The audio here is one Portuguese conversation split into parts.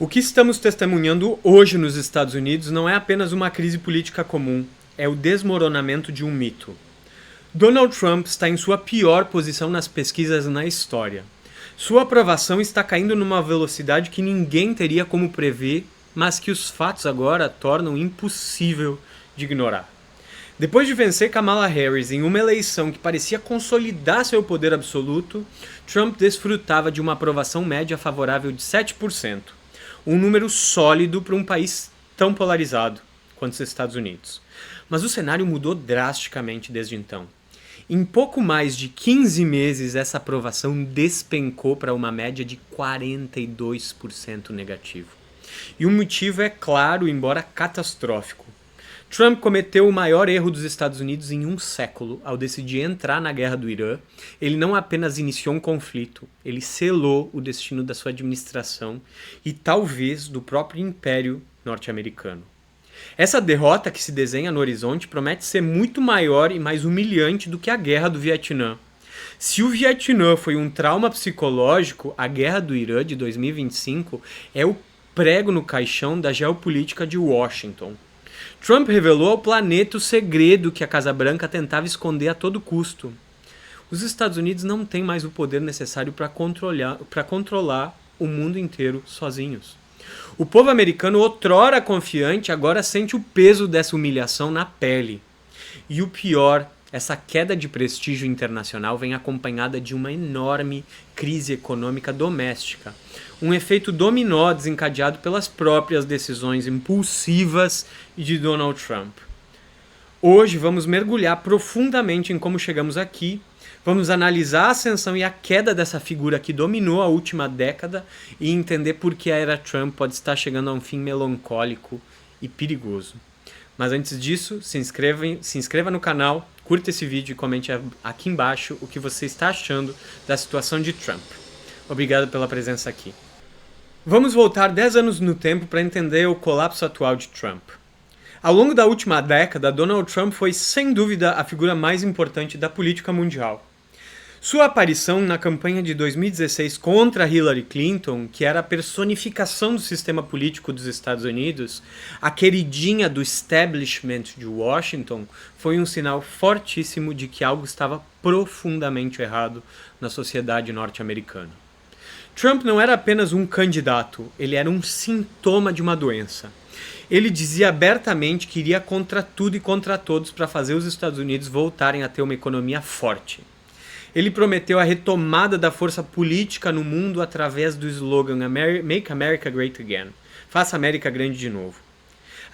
O que estamos testemunhando hoje nos Estados Unidos não é apenas uma crise política comum, é o desmoronamento de um mito. Donald Trump está em sua pior posição nas pesquisas na história. Sua aprovação está caindo numa velocidade que ninguém teria como prever, mas que os fatos agora tornam impossível de ignorar. Depois de vencer Kamala Harris em uma eleição que parecia consolidar seu poder absoluto, Trump desfrutava de uma aprovação média favorável de 7%, um número sólido para um país tão polarizado quanto os Estados Unidos. Mas o cenário mudou drasticamente desde então. Em pouco mais de 15 meses, essa aprovação despencou para uma média de 42% negativo. E o motivo é claro, embora catastrófico. Trump cometeu o maior erro dos Estados Unidos em um século ao decidir entrar na guerra do Irã. Ele não apenas iniciou um conflito, ele selou o destino da sua administração e talvez do próprio império norte-americano. Essa derrota que se desenha no horizonte promete ser muito maior e mais humilhante do que a guerra do Vietnã. Se o Vietnã foi um trauma psicológico, a guerra do Irã de 2025 é o prego no caixão da geopolítica de Washington. Trump revelou ao planeta o segredo que a Casa Branca tentava esconder a todo custo. Os Estados Unidos não têm mais o poder necessário para controlar o mundo inteiro sozinhos. O povo americano, outrora confiante, agora sente o peso dessa humilhação na pele. E o pior, essa queda de prestígio internacional vem acompanhada de uma enorme crise econômica doméstica. Um efeito dominó desencadeado pelas próprias decisões impulsivas de Donald Trump. Hoje vamos mergulhar profundamente em como chegamos aqui, vamos analisar a ascensão e a queda dessa figura que dominou a última década e entender por que a era Trump pode estar chegando a um fim melancólico e perigoso. Mas antes disso, se inscreva no canal, curta esse vídeo e comente aqui embaixo o que você está achando da situação de Trump. Obrigado pela presença aqui. Vamos voltar 10 anos no tempo para entender o colapso atual de Trump. Ao longo da última década, Donald Trump foi sem dúvida a figura mais importante da política mundial. Sua aparição na campanha de 2016 contra Hillary Clinton, que era a personificação do sistema político dos Estados Unidos, a queridinha do establishment de Washington, foi um sinal fortíssimo de que algo estava profundamente errado na sociedade norte-americana. Trump não era apenas um candidato, ele era um sintoma de uma doença. Ele dizia abertamente que iria contra tudo e contra todos para fazer os Estados Unidos voltarem a ter uma economia forte. Ele prometeu a retomada da força política no mundo através do slogan Make America Great Again, Faça a América Grande de Novo.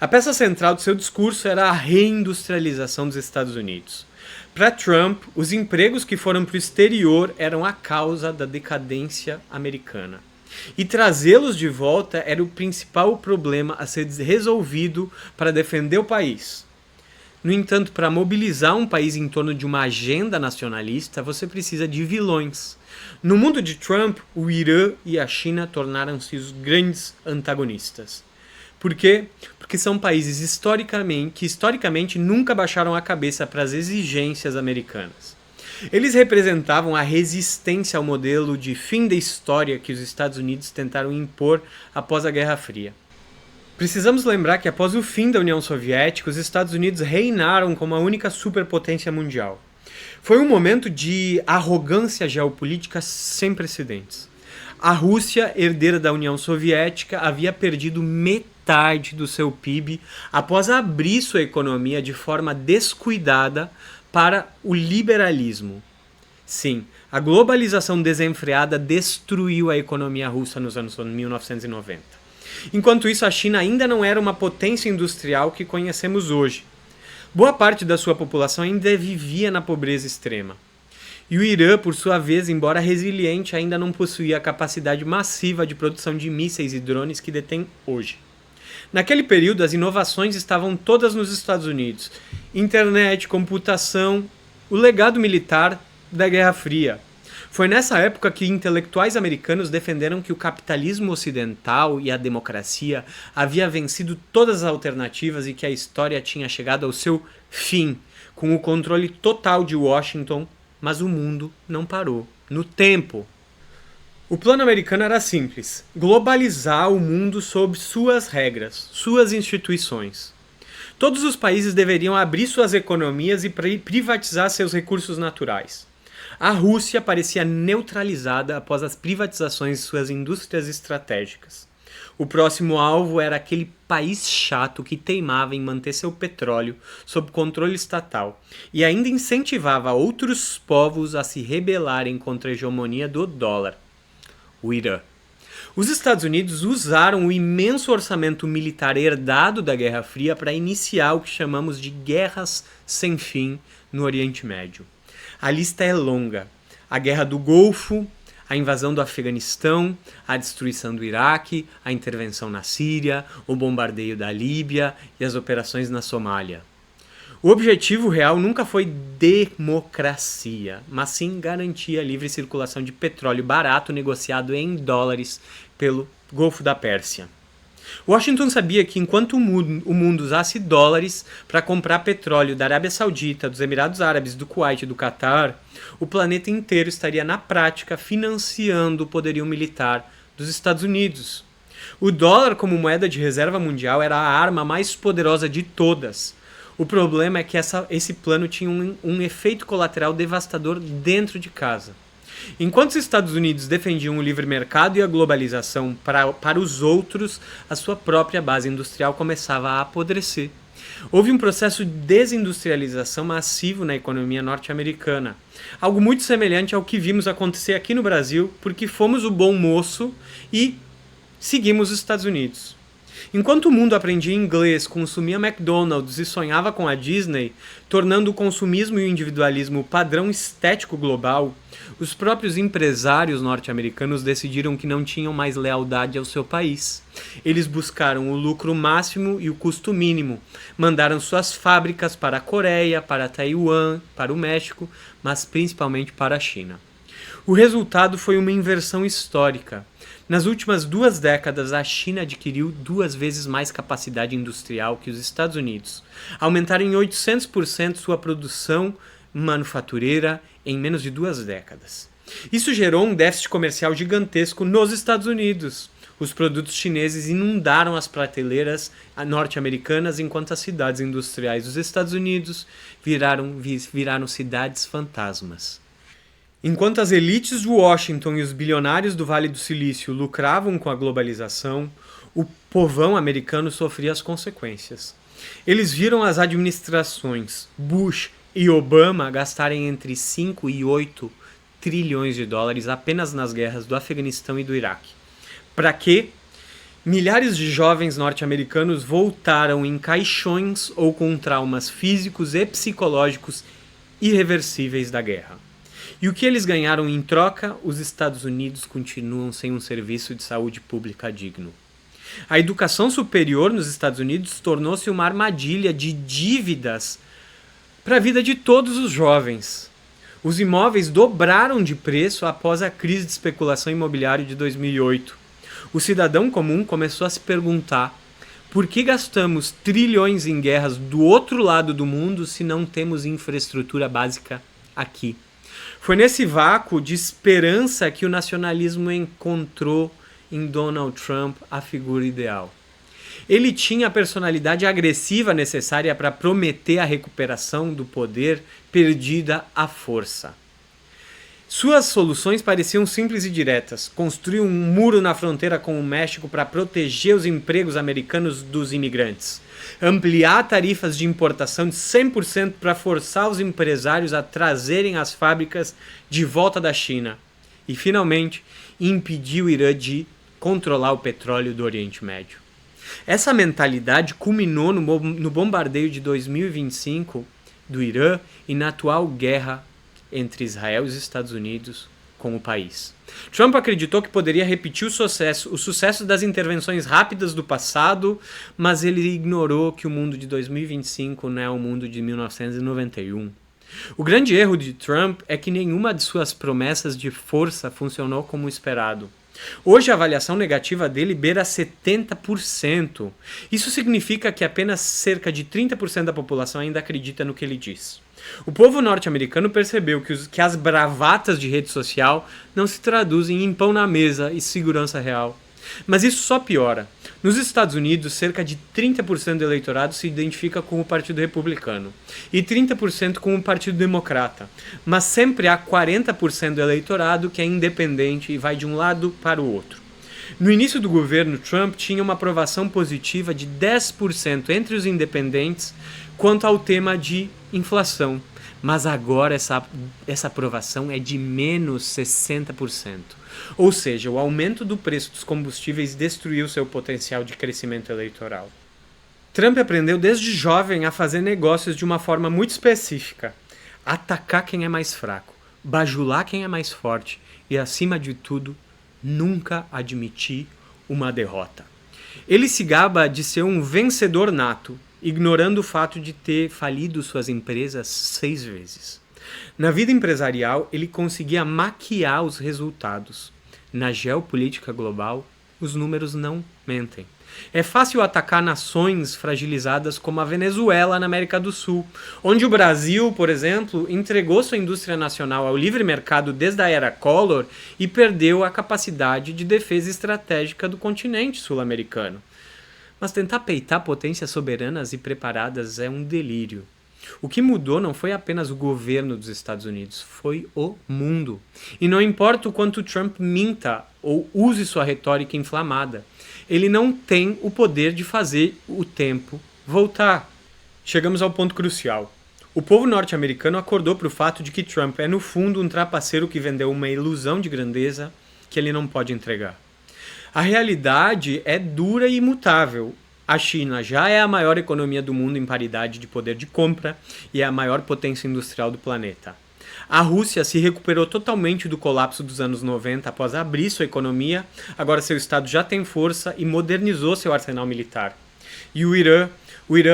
A peça central do seu discurso era a reindustrialização dos Estados Unidos. Para Trump, os empregos que foram para o exterior eram a causa da decadência americana. E trazê-los de volta era o principal problema a ser resolvido para defender o país. No entanto, para mobilizar um país em torno de uma agenda nacionalista, você precisa de vilões. No mundo de Trump, o Irã e a China tornaram-se os grandes antagonistas. Por quê? Porque são países que historicamente nunca baixaram a cabeça para as exigências americanas. Eles representavam a resistência ao modelo de fim da história que os Estados Unidos tentaram impor após a Guerra Fria. Precisamos lembrar que após o fim da União Soviética, os Estados Unidos reinaram como a única superpotência mundial. Foi um momento de arrogância geopolítica sem precedentes. A Rússia, herdeira da União Soviética, havia perdido metade do seu PIB após abrir sua economia de forma descuidada para o liberalismo. Sim, a globalização desenfreada destruiu a economia russa nos anos 1990. Enquanto isso, a China ainda não era uma potência industrial que conhecemos hoje. Boa parte da sua população ainda vivia na pobreza extrema. E o Irã, por sua vez, embora resiliente, ainda não possuía a capacidade massiva de produção de mísseis e drones que detém hoje. Naquele período, as inovações estavam todas nos Estados Unidos. Internet, computação, o legado militar da Guerra Fria. Foi nessa época que intelectuais americanos defenderam que o capitalismo ocidental e a democracia havia vencido todas as alternativas e que a história tinha chegado ao seu fim, com o controle total de Washington, mas o mundo não parou no tempo. O plano americano era simples: globalizar o mundo sob suas regras, suas instituições. Todos os países deveriam abrir suas economias e privatizar seus recursos naturais. A Rússia parecia neutralizada após as privatizações de suas indústrias estratégicas. O próximo alvo era aquele país chato que teimava em manter seu petróleo sob controle estatal e ainda incentivava outros povos a se rebelarem contra a hegemonia do dólar: o Irã. Os Estados Unidos usaram o imenso orçamento militar herdado da Guerra Fria para iniciar o que chamamos de guerras sem fim no Oriente Médio. A lista é longa: a Guerra do Golfo, a invasão do Afeganistão, a destruição do Iraque, a intervenção na Síria, o bombardeio da Líbia e as operações na Somália. O objetivo real nunca foi democracia, mas sim garantir a livre circulação de petróleo barato negociado em dólares pelo Golfo da Pérsia. Washington sabia que enquanto o mundo usasse dólares para comprar petróleo da Arábia Saudita, dos Emirados Árabes, do Kuwait e do Catar, o planeta inteiro estaria na prática financiando o poderio militar dos Estados Unidos. O dólar como moeda de reserva mundial era a arma mais poderosa de todas. O problema é que esse plano tinha um efeito colateral devastador dentro de casa. Enquanto os Estados Unidos defendiam o livre mercado e a globalização para os outros, a sua própria base industrial começava a apodrecer. Houve um processo de desindustrialização massivo na economia norte-americana, algo muito semelhante ao que vimos acontecer aqui no Brasil, porque fomos o bom moço e seguimos os Estados Unidos. Enquanto o mundo aprendia inglês, consumia McDonald's e sonhava com a Disney, tornando o consumismo e o individualismo o padrão estético global, os próprios empresários norte-americanos decidiram que não tinham mais lealdade ao seu país. Eles buscaram o lucro máximo e o custo mínimo, mandaram suas fábricas para a Coreia, para Taiwan, para o México, mas principalmente para a China. O resultado foi uma inversão histórica. Nas últimas 2 décadas, a China adquiriu 2 vezes mais capacidade industrial que os Estados Unidos. Aumentaram em 800% sua produção manufatureira em menos de 2 décadas. Isso gerou um déficit comercial gigantesco nos Estados Unidos. Os produtos chineses inundaram as prateleiras norte-americanas, enquanto as cidades industriais dos Estados Unidos viraram cidades fantasmas. Enquanto as elites de Washington e os bilionários do Vale do Silício lucravam com a globalização, o povão americano sofria as consequências. Eles viram as administrações Bush e Obama gastarem entre 5 e 8 trilhões de dólares apenas nas guerras do Afeganistão e do Iraque. Para quê? Milhares de jovens norte-americanos voltaram em caixões ou com traumas físicos e psicológicos irreversíveis da guerra. E o que eles ganharam em troca? Os Estados Unidos continuam sem um serviço de saúde pública digno. A educação superior nos Estados Unidos tornou-se uma armadilha de dívidas para a vida de todos os jovens. Os imóveis dobraram de preço após a crise de especulação imobiliária de 2008. O cidadão comum começou a se perguntar: por que gastamos trilhões em guerras do outro lado do mundo se não temos infraestrutura básica aqui? Foi nesse vácuo de esperança que o nacionalismo encontrou em Donald Trump a figura ideal. Ele tinha a personalidade agressiva necessária para prometer a recuperação do poder perdida à força. Suas soluções pareciam simples e diretas: construir um muro na fronteira com o México para proteger os empregos americanos dos imigrantes, ampliar tarifas de importação de 100% para forçar os empresários a trazerem as fábricas de volta da China e, finalmente, impedir o Irã de controlar o petróleo do Oriente Médio. Essa mentalidade culminou no bombardeio de 2025 do Irã e na atual guerra entre Israel e os Estados Unidos com o país. Trump acreditou que poderia repetir o sucesso das intervenções rápidas do passado, mas ele ignorou que o mundo de 2025 não é o mundo de 1991. O grande erro de Trump é que nenhuma de suas promessas de força funcionou como esperado. Hoje a avaliação negativa dele beira 70%. Isso significa que apenas cerca de 30% da população ainda acredita no que ele diz. O povo norte-americano percebeu que as bravatas de rede social não se traduzem em pão na mesa e segurança real. Mas isso só piora. Nos Estados Unidos, cerca de 30% do eleitorado se identifica com o Partido Republicano e 30% com o Partido Democrata, mas sempre há 40% do eleitorado que é independente e vai de um lado para o outro. No início do governo, Trump tinha uma aprovação positiva de 10% entre os independentes quanto ao tema de inflação, mas agora essa aprovação é de menos 60%. Ou seja, o aumento do preço dos combustíveis destruiu seu potencial de crescimento eleitoral. Trump aprendeu desde jovem a fazer negócios de uma forma muito específica: atacar quem é mais fraco, bajular quem é mais forte e, acima de tudo, nunca admitir uma derrota. Ele se gaba de ser um vencedor nato, ignorando o fato de ter falido suas empresas 6 vezes. Na vida empresarial, ele conseguia maquiar os resultados. Na geopolítica global, os números não mentem. É fácil atacar nações fragilizadas como a Venezuela na América do Sul, onde o Brasil, por exemplo, entregou sua indústria nacional ao livre mercado desde a era Collor e perdeu a capacidade de defesa estratégica do continente sul-americano. Mas tentar peitar potências soberanas e preparadas é um delírio. O que mudou não foi apenas o governo dos Estados Unidos, foi o mundo. E não importa o quanto Trump minta ou use sua retórica inflamada, ele não tem o poder de fazer o tempo voltar. Chegamos ao ponto crucial. O povo norte-americano acordou para o fato de que Trump é, no fundo, um trapaceiro que vendeu uma ilusão de grandeza que ele não pode entregar. A realidade é dura e imutável. A China já é a maior economia do mundo em paridade de poder de compra e é a maior potência industrial do planeta. A Rússia se recuperou totalmente do colapso dos anos 90 após abrir sua economia, agora seu Estado já tem força e modernizou seu arsenal militar. E o Irã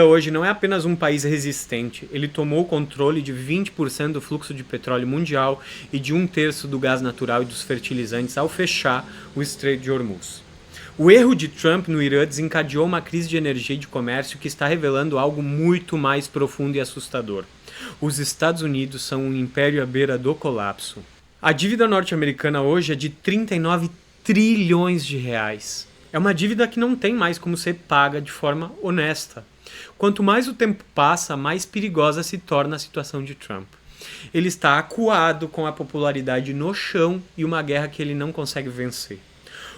hoje não é apenas um país resistente, ele tomou o controle de 20% do fluxo de petróleo mundial e de 1/3 do gás natural e dos fertilizantes ao fechar o Estreito de Hormuz. O erro de Trump no Irã desencadeou uma crise de energia e de comércio que está revelando algo muito mais profundo e assustador. Os Estados Unidos são um império à beira do colapso. A dívida norte-americana hoje é de 39 trilhões de reais. É uma dívida que não tem mais como ser paga de forma honesta. Quanto mais o tempo passa, mais perigosa se torna a situação de Trump. Ele está acuado com a popularidade no chão e uma guerra que ele não consegue vencer.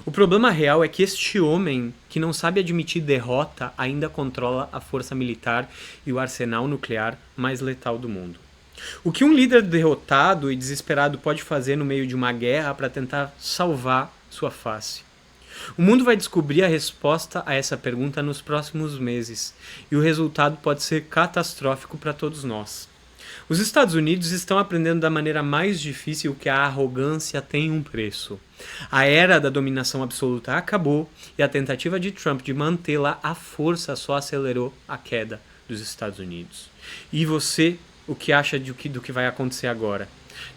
O problema real é que este homem, que não sabe admitir derrota, ainda controla a força militar e o arsenal nuclear mais letal do mundo. O que um líder derrotado e desesperado pode fazer no meio de uma guerra para tentar salvar sua face? O mundo vai descobrir a resposta a essa pergunta nos próximos meses, e o resultado pode ser catastrófico para todos nós. Os Estados Unidos estão aprendendo da maneira mais difícil que a arrogância tem um preço. A era da dominação absoluta acabou e a tentativa de Trump de mantê-la à força só acelerou a queda dos Estados Unidos. E você, o que acha do que vai acontecer agora?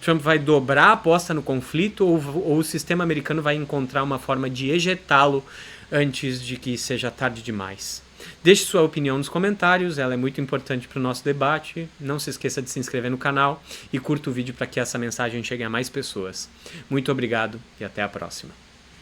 Trump vai dobrar a aposta no conflito ou o sistema americano vai encontrar uma forma de ejetá-lo antes de que seja tarde demais? Deixe sua opinião nos comentários, ela é muito importante para o nosso debate. Não se esqueça de se inscrever no canal e curta o vídeo para que essa mensagem chegue a mais pessoas. Muito obrigado e até a próxima.